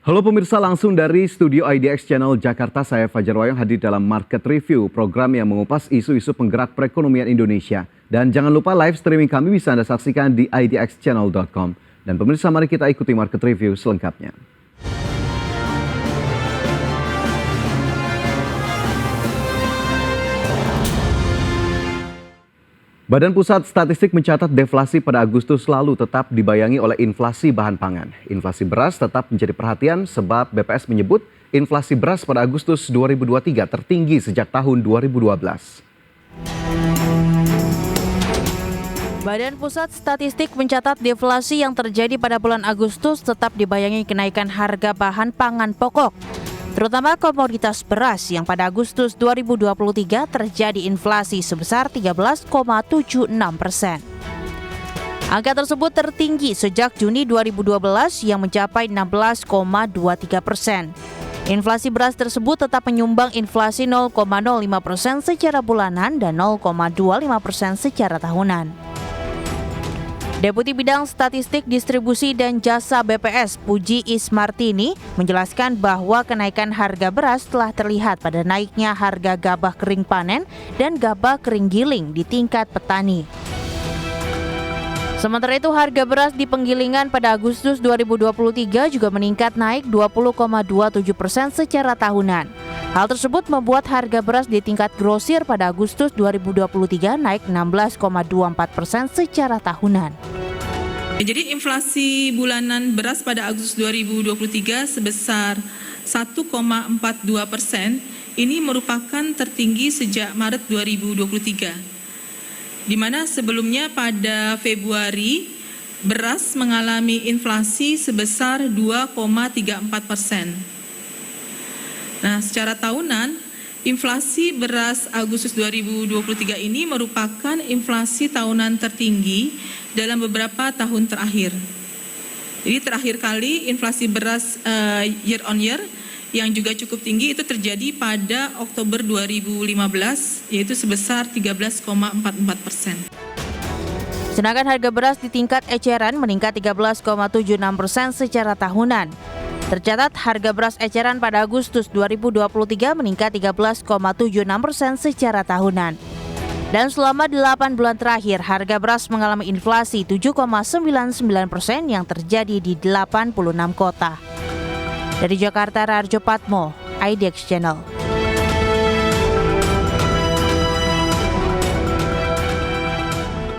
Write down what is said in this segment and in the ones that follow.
Halo pemirsa, langsung dari studio IDX Channel Jakarta, saya Fajar Wayang hadir dalam Market Review, program yang mengupas isu-isu penggerak perekonomian Indonesia. Dan jangan lupa live streaming kami bisa Anda saksikan di idxchannel.com. Dan pemirsa, mari kita ikuti Market Review selengkapnya. Badan Pusat Statistik mencatat deflasi pada Agustus lalu tetap dibayangi oleh inflasi bahan pangan. Inflasi beras tetap menjadi perhatian sebab BPS menyebut inflasi beras pada Agustus 2023 tertinggi sejak tahun 2012. Badan Pusat Statistik mencatat deflasi yang terjadi pada bulan Agustus tetap dibayangi kenaikan harga bahan pangan pokok, terutama komoditas beras yang pada Agustus 2023 terjadi inflasi sebesar 13,76%. Angka tersebut tertinggi sejak Juni 2012 yang mencapai 16,23%. Inflasi beras tersebut tetap menyumbang inflasi 0,05% secara bulanan dan 0,25% secara tahunan. Deputi Bidang Statistik Distribusi dan Jasa BPS Puji Ismartini menjelaskan bahwa kenaikan harga beras telah terlihat pada naiknya harga gabah kering panen dan gabah kering giling di tingkat petani. Sementara itu harga beras di penggilingan pada Agustus 2023 juga meningkat naik 20,27% secara tahunan. Hal tersebut membuat harga beras di tingkat grosir pada Agustus 2023 naik 16,24% secara tahunan. Jadi inflasi bulanan beras pada Agustus 2023 sebesar 1,42%, ini merupakan tertinggi sejak Maret 2023. Di mana sebelumnya pada Februari beras mengalami inflasi sebesar 2,34%. Nah, secara tahunan, inflasi beras Agustus 2023 ini merupakan inflasi tahunan tertinggi dalam beberapa tahun terakhir. Jadi terakhir kali inflasi beras year on year yang juga cukup tinggi itu terjadi pada Oktober 2015, yaitu sebesar 13,44%. Sedangkan harga beras di tingkat eceran meningkat 13,76% secara tahunan. Tercatat harga beras eceran pada Agustus 2023 meningkat 13,76% secara tahunan. Dan selama 8 bulan terakhir, harga beras mengalami inflasi 7,99% yang terjadi di 86 kota. Dari Jakarta, Rarjo Patmo, IDX Channel.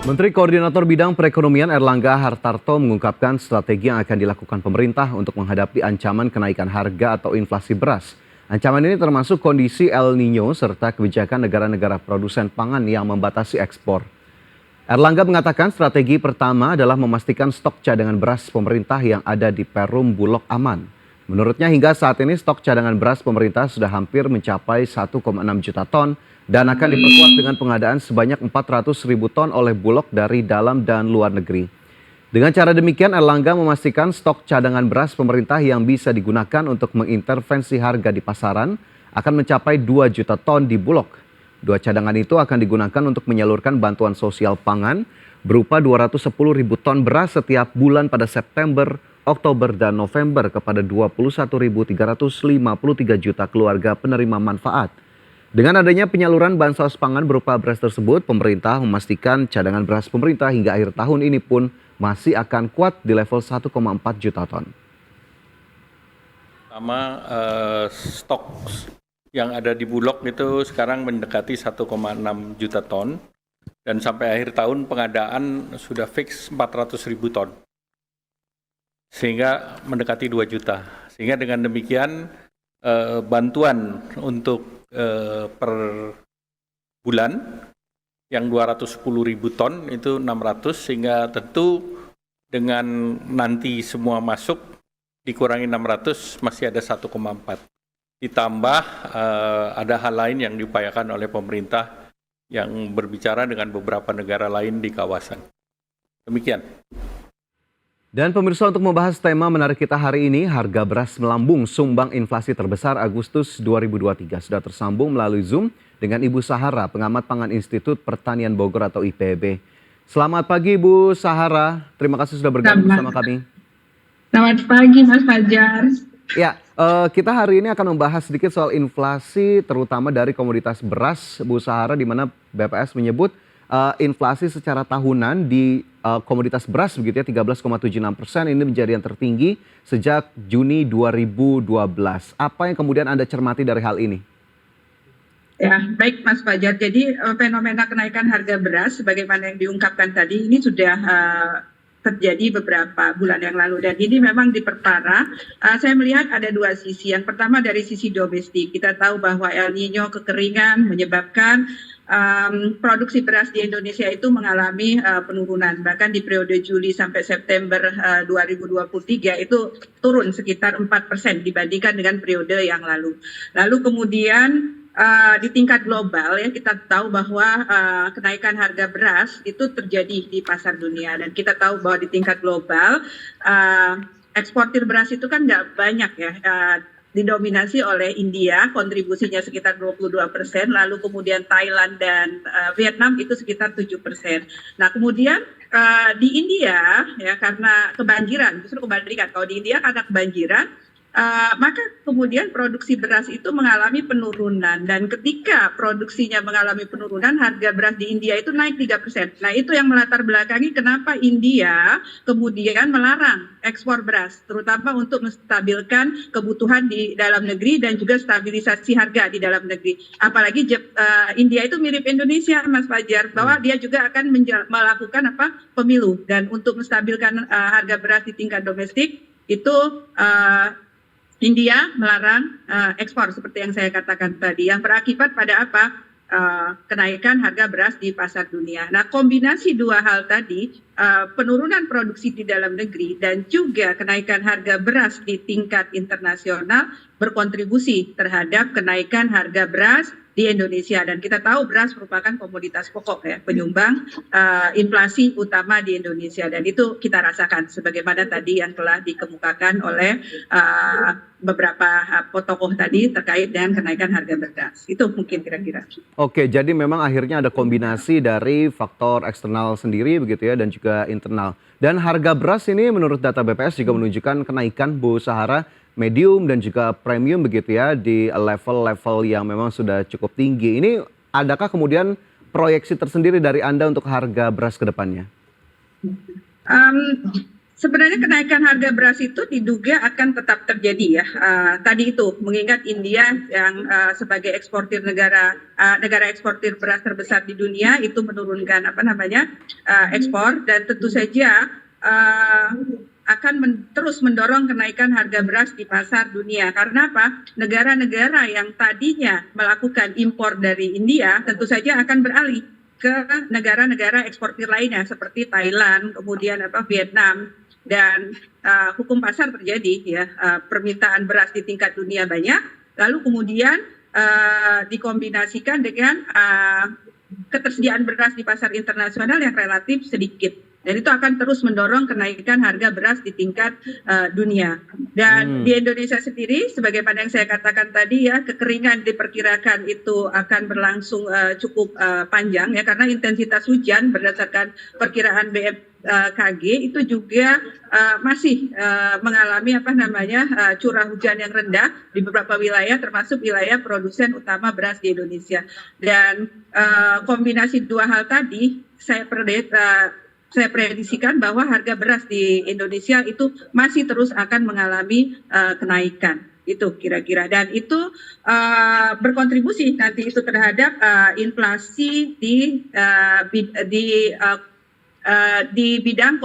Menteri Koordinator Bidang Perekonomian Erlangga Hartarto mengungkapkan strategi yang akan dilakukan pemerintah untuk menghadapi ancaman kenaikan harga atau inflasi beras. Ancaman ini termasuk kondisi El Nino serta kebijakan negara-negara produsen pangan yang membatasi ekspor. Erlangga mengatakan strategi pertama adalah memastikan stok cadangan beras pemerintah yang ada di Perum Bulog aman. Menurutnya hingga saat ini stok cadangan beras pemerintah sudah hampir mencapai 1,6 juta ton dan akan diperkuat dengan pengadaan sebanyak 400.000 ton oleh Bulog dari dalam dan luar negeri. Dengan cara demikian, Erlangga memastikan stok cadangan beras pemerintah yang bisa digunakan untuk mengintervensi harga di pasaran akan mencapai 2 juta ton di Bulog. 2 cadangan itu akan digunakan untuk menyalurkan bantuan sosial pangan berupa 210.000 ton beras setiap bulan pada September, Oktober, dan November kepada 21.353 juta keluarga penerima manfaat. Dengan adanya penyaluran bansos pangan berupa beras tersebut, pemerintah memastikan cadangan beras pemerintah hingga akhir tahun ini pun masih akan kuat di level 1,4 juta ton. Pertama, stok yang ada di Bulog itu sekarang mendekati 1,6 juta ton dan sampai akhir tahun pengadaan sudah fix 400.000 ton. Sehingga mendekati 2 juta. Sehingga dengan demikian bantuan untuk per bulan yang 210.000 ton itu 600, sehingga tentu dengan nanti semua masuk dikurangi 600 masih ada 1,4. Ditambah ada hal lain yang diupayakan oleh pemerintah yang berbicara dengan beberapa negara lain di kawasan. Demikian. Dan pemirsa, untuk membahas tema menarik kita hari ini, harga beras melambung sumbang inflasi terbesar Agustus 2023. Sudah tersambung melalui Zoom dengan Ibu Sahara, pengamat pangan Institut Pertanian Bogor atau IPB. Selamat pagi Ibu Sahara, terima kasih sudah bergabung bersama kami. Selamat pagi Mas Fajar. Ya, kita hari ini akan membahas sedikit soal inflasi terutama dari komoditas beras, Bu Sahara, di mana BPS menyebut inflasi secara tahunan di komoditas beras begitu ya 13,76% ini menjadi yang tertinggi sejak Juni 2012. Apa yang kemudian Anda cermati dari hal ini? Ya, baik Mas Fajar. Jadi fenomena kenaikan harga beras sebagaimana yang diungkapkan tadi ini sudah terjadi beberapa bulan yang lalu dan ini memang diperparah. Saya melihat ada dua sisi. Yang pertama dari sisi domestik. Kita tahu bahwa El Nino kekeringan menyebabkan produksi beras di Indonesia itu mengalami penurunan. Bahkan di periode Juli sampai September 2023 itu turun sekitar 4% dibandingkan dengan periode yang lalu. Lalu kemudian di tingkat global ya kita tahu bahwa kenaikan harga beras itu terjadi di pasar dunia dan kita tahu bahwa di tingkat global eksportir beras itu kan nggak banyak ya, didominasi oleh India, kontribusinya sekitar 22%, lalu kemudian Thailand dan Vietnam itu sekitar 7%. Nah kemudian di India ya karena kebanjiran, justru kebalikan, kalau di India karena kebanjiran maka kemudian produksi beras itu mengalami penurunan dan ketika produksinya mengalami penurunan harga beras di India itu naik 3%. Nah itu yang melatar belakangi kenapa India kemudian melarang ekspor beras terutama untuk menstabilkan kebutuhan di dalam negeri dan juga stabilisasi harga di dalam negeri. Apalagi India itu mirip Indonesia Mas Fajar bahwa dia juga akan melakukan pemilu dan untuk menstabilkan harga beras di tingkat domestik itu India melarang ekspor seperti yang saya katakan tadi, yang berakibat pada apa? Kenaikan harga beras di pasar dunia. Nah, kombinasi dua hal tadi, penurunan produksi di dalam negeri dan juga kenaikan harga beras di tingkat internasional berkontribusi terhadap kenaikan harga beras di Indonesia dan kita tahu beras merupakan komoditas pokok ya penyumbang inflasi utama di Indonesia dan itu kita rasakan sebagaimana tadi yang telah dikemukakan oleh beberapa tokoh tadi terkait dengan kenaikan harga beras. Itu mungkin kira-kira. Oke, jadi memang akhirnya ada kombinasi dari faktor eksternal sendiri begitu ya dan juga internal. Dan harga beras ini menurut data BPS juga menunjukkan kenaikan Bu Sahara medium dan juga premium begitu ya di level-level yang memang sudah cukup tinggi. Ini adakah kemudian proyeksi tersendiri dari Anda untuk harga beras ke depannya? Sebenarnya kenaikan harga beras itu diduga akan tetap terjadi ya. Tadi itu mengingat India yang sebagai eksportir negara eksportir beras terbesar di dunia itu menurunkan ekspor dan tentu saja akan terus mendorong kenaikan harga beras di pasar dunia. Karena apa? Negara-negara yang tadinya melakukan impor dari India tentu saja akan beralih ke negara-negara eksportir lainnya seperti Thailand, kemudian Vietnam dan hukum pasar terjadi ya, permintaan beras di tingkat dunia banyak, lalu kemudian dikombinasikan dengan ketersediaan beras di pasar internasional yang relatif sedikit. Dan itu akan terus mendorong kenaikan harga beras di tingkat dunia. Dan di Indonesia sendiri, sebagaimana yang saya katakan tadi ya, kekeringan diperkirakan itu akan berlangsung cukup panjang ya, karena intensitas hujan berdasarkan perkiraan BMKG itu juga masih mengalami curah hujan yang rendah di beberapa wilayah, termasuk wilayah produsen utama beras di Indonesia. Dan kombinasi dua hal tadi, saya prediksikan bahwa harga beras di Indonesia itu masih terus akan mengalami kenaikan. Itu kira-kira. Dan itu berkontribusi nanti itu terhadap inflasi di bidang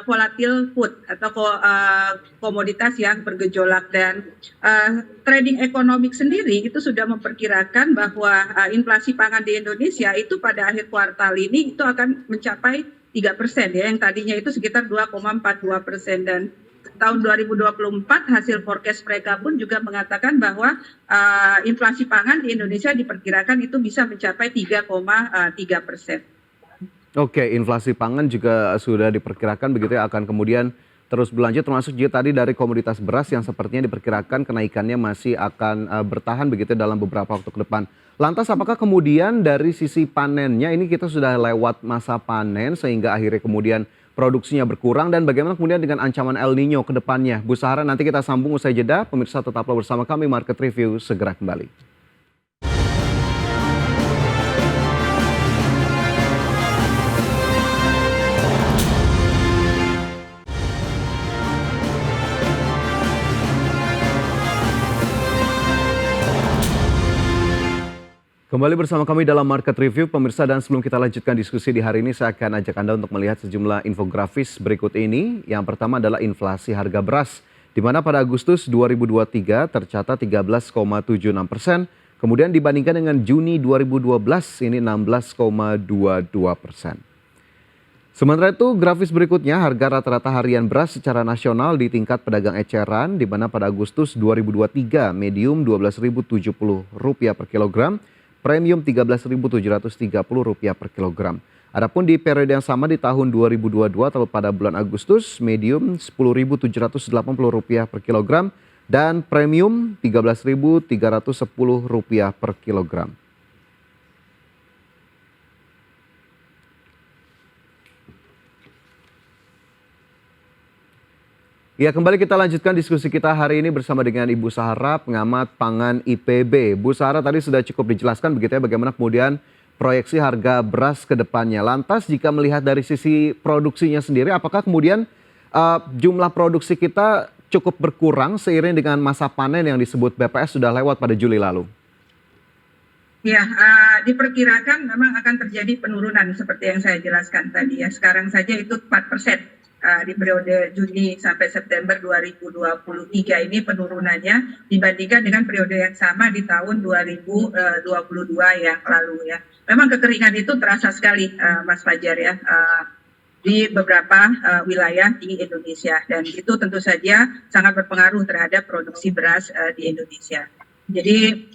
volatile food atau komoditas yang bergejolak. Dan trading economics sendiri itu sudah memperkirakan bahwa inflasi pangan di Indonesia itu pada akhir kuartal ini itu akan mencapai 3% ya, yang tadinya itu sekitar 2,42%. Dan tahun 2024 hasil forecast mereka pun juga mengatakan bahwa inflasi pangan di Indonesia diperkirakan itu bisa mencapai 3,3%. Oke, inflasi pangan juga sudah diperkirakan begitu ya akan kemudian terus berlanjut, termasuk juga tadi dari komoditas beras yang sepertinya diperkirakan kenaikannya masih akan bertahan begitu dalam beberapa waktu ke depan. Lantas apakah kemudian dari sisi panennya ini kita sudah lewat masa panen sehingga akhirnya kemudian produksinya berkurang dan bagaimana kemudian dengan ancaman El Nino ke depannya? Bu Sahara, nanti kita sambung usai jeda. Pemirsa tetaplah bersama kami, Market Review segera kembali. Kembali bersama kami dalam Market Review, pemirsa, dan sebelum kita lanjutkan diskusi di hari ini, saya akan ajak Anda untuk melihat sejumlah infografis berikut ini. Yang pertama adalah inflasi harga beras, di mana pada Agustus 2023 tercatat 13,76%, kemudian dibandingkan dengan Juni 2012 ini 16,22%. Sementara itu, grafis berikutnya harga rata-rata harian beras secara nasional di tingkat pedagang eceran, di mana pada Agustus 2023 medium Rp12.070 per kilogram, premium Rp13.730 per kilogram. Adapun di periode yang sama di tahun 2022 atau pada bulan Agustus, medium Rp10.780 per kilogram dan premium Rp13.310 per kilogram. Ya, kembali kita lanjutkan diskusi kita hari ini bersama dengan Ibu Sahara, pengamat pangan IPB. Bu Sahara, tadi sudah cukup dijelaskan begitu ya bagaimana kemudian proyeksi harga beras ke depannya. Lantas jika melihat dari sisi produksinya sendiri, apakah kemudian jumlah produksi kita cukup berkurang seiring dengan masa panen yang disebut BPS sudah lewat pada Juli lalu? Ya, diperkirakan memang akan terjadi penurunan seperti yang saya jelaskan tadi ya. Sekarang saja itu 4%. Di periode Juni sampai September 2023 ini penurunannya dibandingkan dengan periode yang sama di tahun 2022 yang lalu ya. Memang kekeringan itu terasa sekali Mas Fajar ya di beberapa wilayah di Indonesia, dan itu tentu saja sangat berpengaruh terhadap produksi beras di Indonesia. Jadi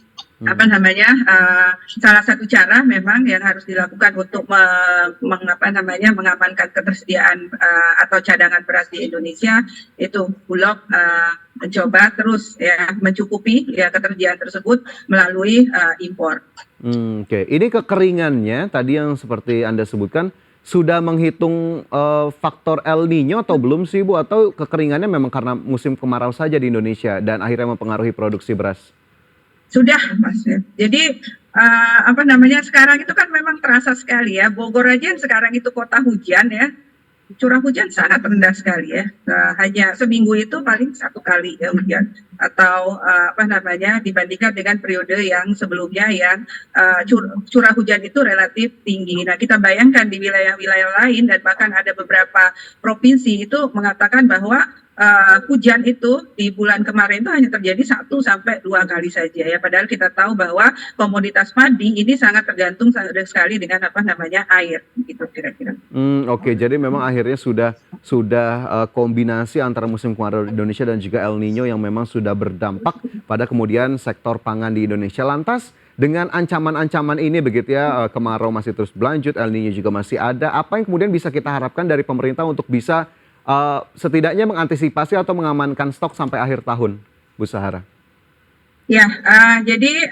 salah satu cara memang yang harus dilakukan untuk mengamankan ketersediaan atau cadangan beras di Indonesia itu Bulog mencoba terus ya mencukupi ya ketersediaan tersebut melalui impor. Oke. Ini kekeringannya tadi yang seperti Anda sebutkan sudah menghitung faktor El Nino atau belum sih Bu, atau kekeringannya memang karena musim kemarau saja di Indonesia dan akhirnya mempengaruhi produksi beras? Sudah, Mas. Jadi sekarang itu kan memang terasa sekali ya. Bogor aja yang sekarang itu kota hujan ya. Curah hujan sangat rendah sekali ya. Hanya seminggu itu paling 1 kali ya hujan. Atau dibandingkan dengan periode yang sebelumnya yang curah hujan itu relatif tinggi. Nah, kita bayangkan di wilayah-wilayah lain dan bahkan ada beberapa provinsi itu mengatakan bahwa hujan itu di bulan kemarin itu hanya terjadi 1 sampai 2 kali saja ya. Padahal kita tahu bahwa komoditas padi ini sangat tergantung sekali dengan air gitu kira-kira. Oke, jadi memang akhirnya sudah kombinasi antara musim kemarau di Indonesia dan juga El Nino yang memang sudah berdampak pada kemudian sektor pangan di Indonesia. Lantas dengan ancaman-ancaman ini begitu ya, kemarau masih terus berlanjut, El Nino juga masih ada. Apa yang kemudian bisa kita harapkan dari pemerintah untuk bisa setidaknya mengantisipasi atau mengamankan stok sampai akhir tahun, Bu Sahara? Ya, jadi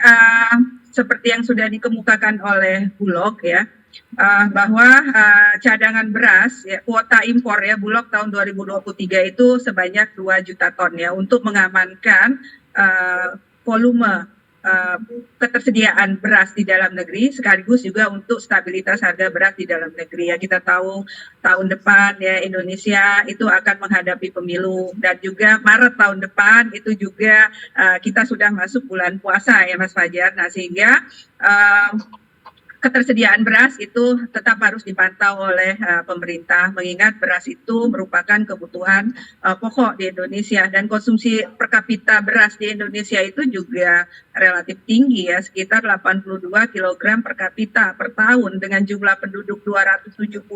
seperti yang sudah dikemukakan oleh Bulog ya, bahwa cadangan beras ya, kuota impor ya Bulog tahun 2023 itu sebanyak 2 juta ton ya untuk mengamankan volume ketersediaan beras di dalam negeri sekaligus juga untuk stabilitas harga beras di dalam negeri ya. Kita tahu tahun depan ya Indonesia itu akan menghadapi pemilu, dan juga Maret tahun depan itu juga kita sudah masuk bulan puasa ya Mas Fajar. Nah, sehingga ketersediaan beras itu tetap harus dipantau oleh pemerintah, mengingat beras itu merupakan kebutuhan pokok di Indonesia, dan konsumsi per kapita beras di Indonesia itu juga relatif tinggi ya, sekitar 82 kg per kapita per tahun dengan jumlah penduduk 276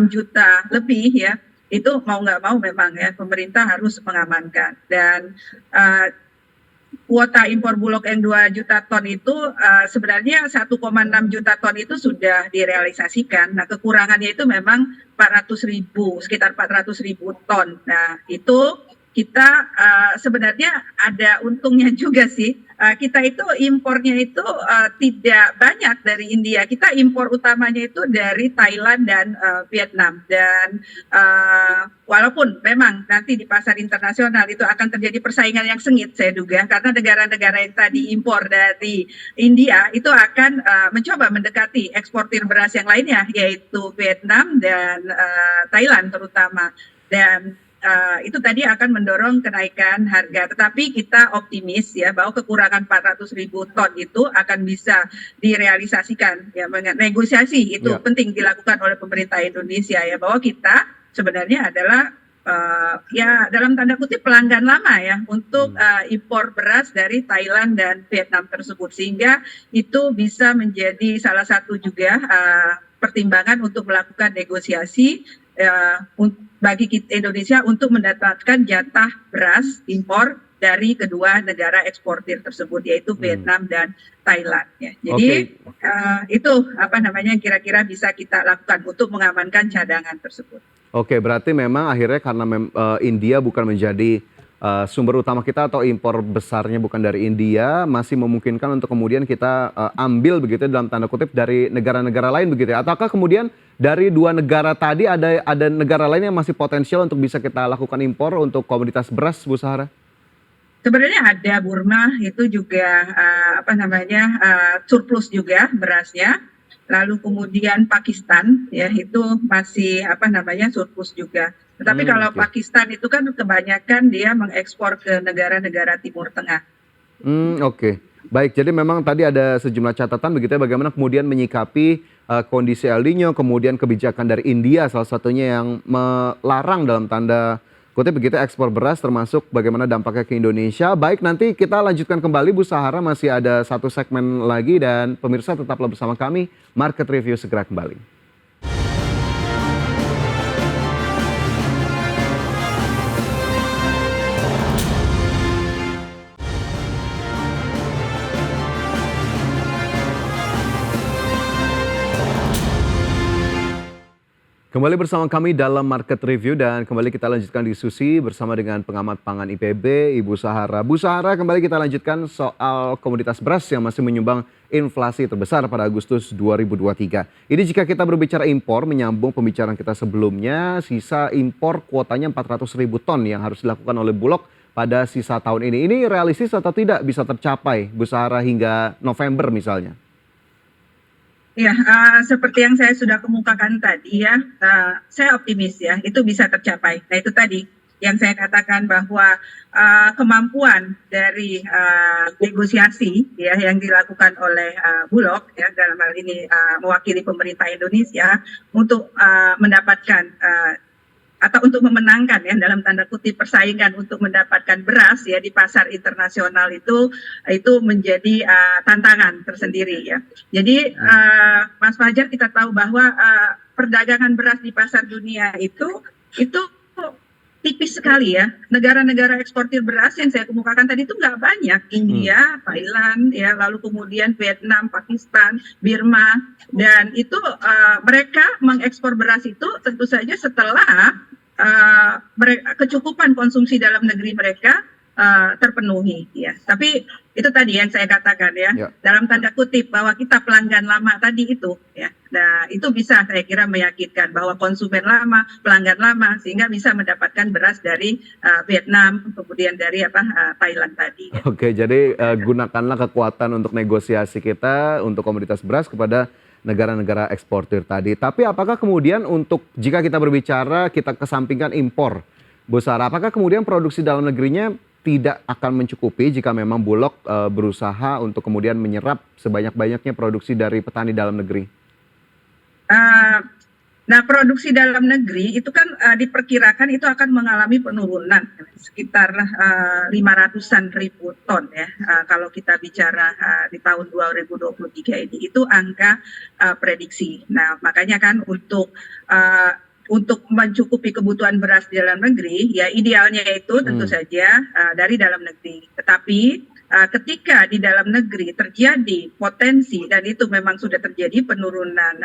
juta lebih ya. Itu mau nggak mau memang ya pemerintah harus mengamankan, dan kuota impor Bulog yang 2 juta ton itu sebenarnya 1,6 juta ton itu sudah direalisasikan. Nah, kekurangannya itu memang sekitar 400 ribu ton. Nah, itu kita sebenarnya ada untungnya juga sih. Kita itu impornya itu tidak banyak dari India. Kita impor utamanya itu dari Thailand dan Vietnam. Dan walaupun memang nanti di pasar internasional itu akan terjadi persaingan yang sengit, saya duga, karena negara-negara yang tadi impor dari India itu akan mencoba mendekati eksportir beras yang lainnya, yaitu Vietnam dan Thailand terutama. Dan itu tadi akan mendorong kenaikan harga. Tetapi kita optimis ya bahwa kekurangan 400.000 ton itu akan bisa direalisasikan. Ya, negosiasi itu penting dilakukan oleh pemerintah Indonesia ya, bahwa kita sebenarnya adalah ya dalam tanda kutip pelanggan lama ya untuk impor beras dari Thailand dan Vietnam tersebut, sehingga itu bisa menjadi salah satu juga pertimbangan untuk melakukan negosiasi bagi Indonesia untuk mendapatkan jatah beras impor dari kedua negara eksportir tersebut, yaitu Vietnam dan Thailand. Ya. Jadi itu kira-kira bisa kita lakukan untuk mengamankan cadangan tersebut. Oke, berarti memang akhirnya karena India bukan menjadi sumber utama kita atau impor besarnya bukan dari India, masih memungkinkan untuk kemudian kita ambil begitu dalam tanda kutip dari negara-negara lain begitu ya? Ataukah kemudian dari dua negara tadi ada negara lain yang masih potensial untuk bisa kita lakukan impor untuk komoditas beras, Bu Sahara? Sebenarnya ada, Burma itu juga surplus juga berasnya. Lalu kemudian Pakistan ya itu masih surplus juga. Tetapi kalau Pakistan itu kan kebanyakan dia mengekspor ke negara-negara Timur Tengah. Oke. Baik, jadi memang tadi ada sejumlah catatan begitu ya, bagaimana kemudian menyikapi kondisi El Nino, kemudian kebijakan dari India salah satunya yang melarang dalam tanda kutip begitu ekspor beras, termasuk bagaimana dampaknya ke Indonesia. Baik, nanti kita lanjutkan kembali Bu Sahara, masih ada satu segmen lagi dan pemirsa tetaplah bersama kami, Market Review segera kembali. Kembali bersama kami dalam Market Review dan kembali kita lanjutkan diskusi bersama dengan pengamat pangan IPB, Ibu Sahara. Bu Sahara, kembali kita lanjutkan soal komoditas beras yang masih menyumbang inflasi terbesar pada Agustus 2023. Ini jika kita berbicara impor, menyambung pembicaraan kita sebelumnya, sisa impor kuotanya 400.000 ton yang harus dilakukan oleh Bulog pada sisa tahun ini. Ini realistis atau tidak bisa tercapai, Bu Sahara, hingga November misalnya? Ya, seperti yang saya sudah kemukakan tadi ya, saya optimis ya, itu bisa tercapai. Nah itu tadi yang saya katakan bahwa kemampuan dari negosiasi ya yang dilakukan oleh Bulog ya dalam hal ini mewakili pemerintah Indonesia untuk mendapatkan atau untuk memenangkan ya dalam tanda kutip persaingan untuk mendapatkan beras ya di pasar internasional itu menjadi tantangan tersendiri ya. Jadi Mas Fajar, kita tahu bahwa perdagangan beras di pasar dunia itu tipis sekali ya. Negara-negara eksportir beras yang saya kemukakan tadi itu nggak banyak. India, Thailand, ya, lalu kemudian Vietnam, Pakistan, Burma, dan itu mereka mengekspor beras itu tentu saja setelah kecukupan konsumsi dalam negeri mereka terpenuhi. Ya. Tapi itu tadi yang saya katakan ya, dalam tanda kutip bahwa kita pelanggan lama tadi itu ya. Nah, itu bisa saya kira meyakinkan bahwa konsumen lama, pelanggan lama sehingga bisa mendapatkan beras dari Vietnam, kemudian dari Thailand tadi. Ya. Oke, jadi gunakanlah kekuatan untuk negosiasi kita untuk komoditas beras kepada negara-negara eksportir tadi. Tapi apakah kemudian untuk jika kita berbicara kita kesampingkan impor, Bu Sahara, apakah kemudian produksi dalam negerinya tidak akan mencukupi jika memang Bulog berusaha untuk kemudian menyerap sebanyak-banyaknya produksi dari petani dalam negeri? Nah, produksi dalam negeri itu kan diperkirakan itu akan mengalami penurunan sekitar 500-an ribu ton ya. Kalau kita bicara di tahun 2023 ini, itu angka prediksi. Nah, makanya kan untuk mencukupi kebutuhan beras di dalam negeri, ya idealnya itu tentu saja dari dalam negeri. Tetapi ketika di dalam negeri terjadi potensi, dan itu memang sudah terjadi penurunan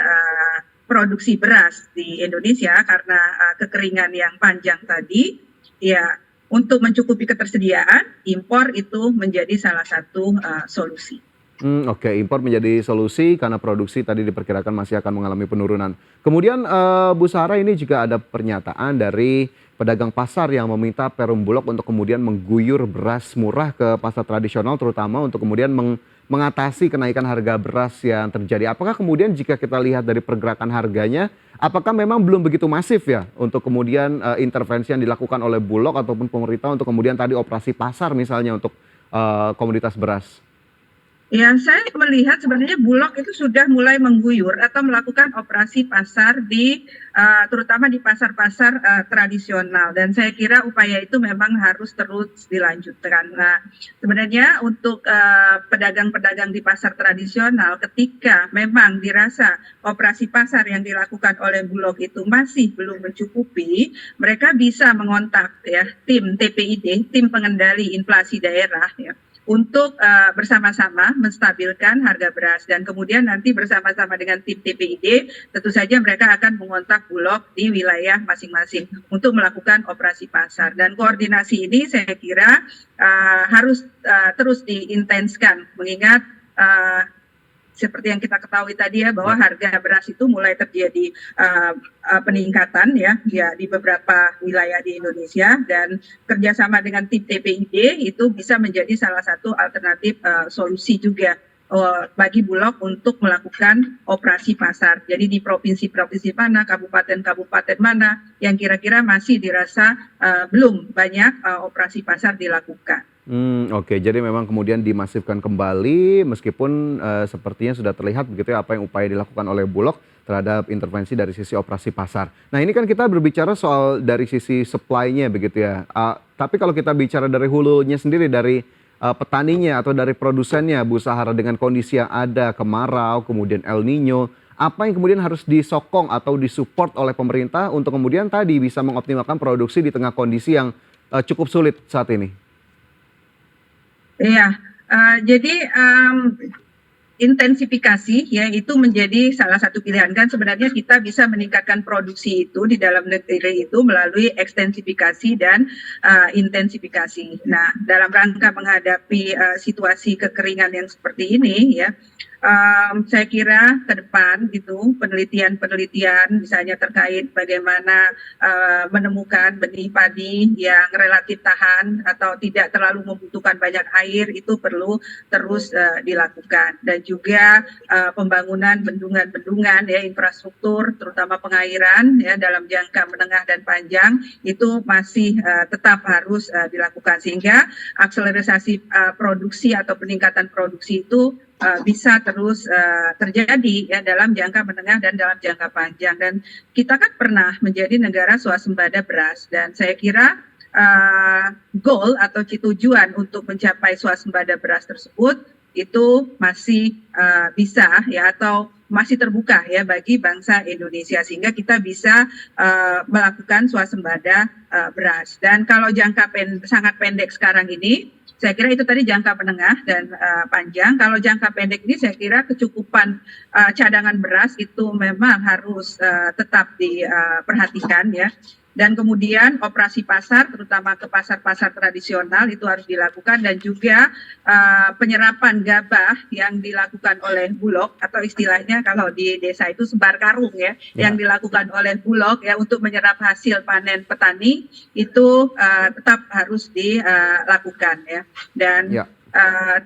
produksi beras di Indonesia karena kekeringan yang panjang tadi, ya untuk mencukupi ketersediaan, impor itu menjadi salah satu solusi. Oke, impor menjadi solusi karena produksi tadi diperkirakan masih akan mengalami penurunan. Kemudian, Bu Sarah, ini juga ada pernyataan dari pedagang pasar yang meminta Perum Bulog untuk kemudian mengguyur beras murah ke pasar tradisional, terutama untuk kemudian mengatasi kenaikan harga beras yang terjadi. Apakah kemudian jika kita lihat dari pergerakan harganya, apakah memang belum begitu masif ya untuk kemudian intervensi yang dilakukan oleh Bulog ataupun pemerintah untuk kemudian tadi operasi pasar misalnya untuk komoditas beras? Ya, saya melihat sebenarnya Bulog itu sudah mulai mengguyur atau melakukan operasi pasar terutama di pasar-pasar tradisional, dan saya kira upaya itu memang harus terus dilanjutkan. Nah, sebenarnya untuk pedagang-pedagang di pasar tradisional, ketika memang dirasa operasi pasar yang dilakukan oleh Bulog itu masih belum mencukupi, mereka bisa mengontak ya tim TPID, tim pengendali inflasi daerah ya, untuk bersama-sama menstabilkan harga beras, dan kemudian nanti bersama-sama dengan tim TPID tentu saja mereka akan mengontak Bulog di wilayah masing-masing untuk melakukan operasi pasar, dan koordinasi ini saya kira harus terus diintenskan, mengingat seperti yang kita ketahui tadi ya, bahwa harga beras itu mulai terjadi peningkatan ya di beberapa wilayah di Indonesia, dan kerjasama dengan tim TPID itu bisa menjadi salah satu alternatif solusi juga bagi Bulog untuk melakukan operasi pasar. Jadi di provinsi-provinsi mana, kabupaten-kabupaten mana yang kira-kira masih dirasa belum banyak operasi pasar dilakukan. Oke, jadi memang kemudian dimasifkan kembali meskipun sepertinya sudah terlihat begitu ya apa yang upaya dilakukan oleh Bulog terhadap intervensi dari sisi operasi pasar. Nah, ini kan kita berbicara soal dari sisi supply-nya begitu ya. Tapi kalau kita bicara dari hulunya sendiri, dari petaninya atau dari produsennya, Bu Sahara, dengan kondisi yang ada, kemarau, kemudian El Nino, apa yang kemudian harus disokong atau disupport oleh pemerintah untuk kemudian tadi bisa mengoptimalkan produksi di tengah kondisi yang cukup sulit saat ini? Iya, jadi intensifikasi ya itu menjadi salah satu pilihan, kan sebenarnya kita bisa meningkatkan produksi itu di dalam negeri itu melalui ekstensifikasi dan intensifikasi. Nah, dalam rangka menghadapi situasi kekeringan yang seperti ini ya, saya kira ke depan gitu penelitian-penelitian misalnya terkait bagaimana menemukan benih padi yang relatif tahan atau tidak terlalu membutuhkan banyak air itu perlu terus dilakukan, dan juga pembangunan bendungan-bendungan ya, infrastruktur terutama pengairan ya dalam jangka menengah dan panjang itu masih tetap harus dilakukan, sehingga akselerasi produksi atau peningkatan produksi itu bisa terus terjadi ya dalam jangka menengah dan dalam jangka panjang. Dan kita kan pernah menjadi negara swasembada beras, dan saya kira goal atau tujuan untuk mencapai swasembada beras tersebut itu masih bisa ya atau masih terbuka ya bagi bangsa Indonesia, sehingga kita bisa melakukan swasembada beras. Dan kalau jangka sangat pendek sekarang ini, saya kira itu tadi jangka menengah dan panjang. Kalau jangka pendek ini saya kira kecukupan cadangan beras itu memang harus tetap diperhatikan ya. Dan kemudian operasi pasar terutama ke pasar-pasar tradisional itu harus dilakukan, dan juga penyerapan gabah yang dilakukan oleh Bulog atau istilahnya kalau di desa itu sebar karung ya, yang dilakukan oleh Bulog ya untuk menyerap hasil panen petani itu tetap harus dilakukan ya. Dan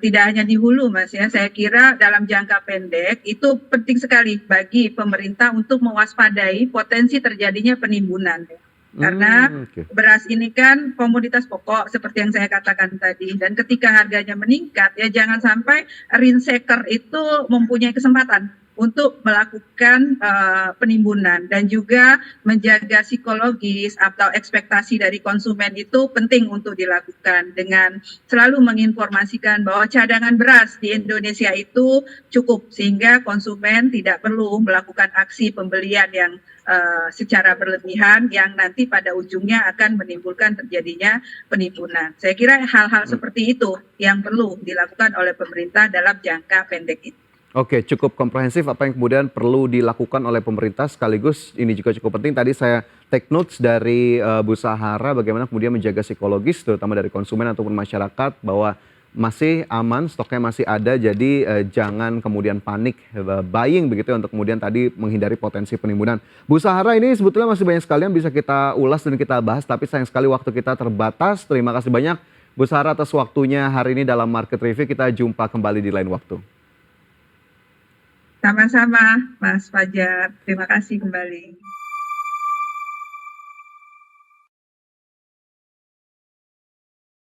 tidak hanya di hulu Mas ya, saya kira dalam jangka pendek itu penting sekali bagi pemerintah untuk mewaspadai potensi terjadinya penimbunan ya. Karena beras ini kan komoditas pokok seperti yang saya katakan tadi, dan ketika harganya meningkat ya jangan sampai rinseker itu mempunyai kesempatan untuk melakukan penimbunan, dan juga menjaga psikologis atau ekspektasi dari konsumen itu penting untuk dilakukan dengan selalu menginformasikan bahwa cadangan beras di Indonesia itu cukup, sehingga konsumen tidak perlu melakukan aksi pembelian yang secara berlebihan yang nanti pada ujungnya akan menimbulkan terjadinya penimbunan. Saya kira hal-hal seperti itu yang perlu dilakukan oleh pemerintah dalam jangka pendek itu. Oke, cukup komprehensif apa yang kemudian perlu dilakukan oleh pemerintah, sekaligus ini juga cukup penting. Tadi saya take notes dari Bu Sahara bagaimana kemudian menjaga psikologis terutama dari konsumen ataupun masyarakat bahwa masih aman, stoknya masih ada, jadi jangan kemudian panik buying begitu ya untuk kemudian tadi menghindari potensi penimbunan. Bu Sahara, ini sebetulnya masih banyak sekali yang bisa kita ulas dan kita bahas, tapi sayang sekali waktu kita terbatas. Terima kasih banyak Bu Sahara atas waktunya hari ini dalam Market Review. Kita jumpa kembali di lain waktu. Sama-sama, Mas Fajar. Terima kasih kembali.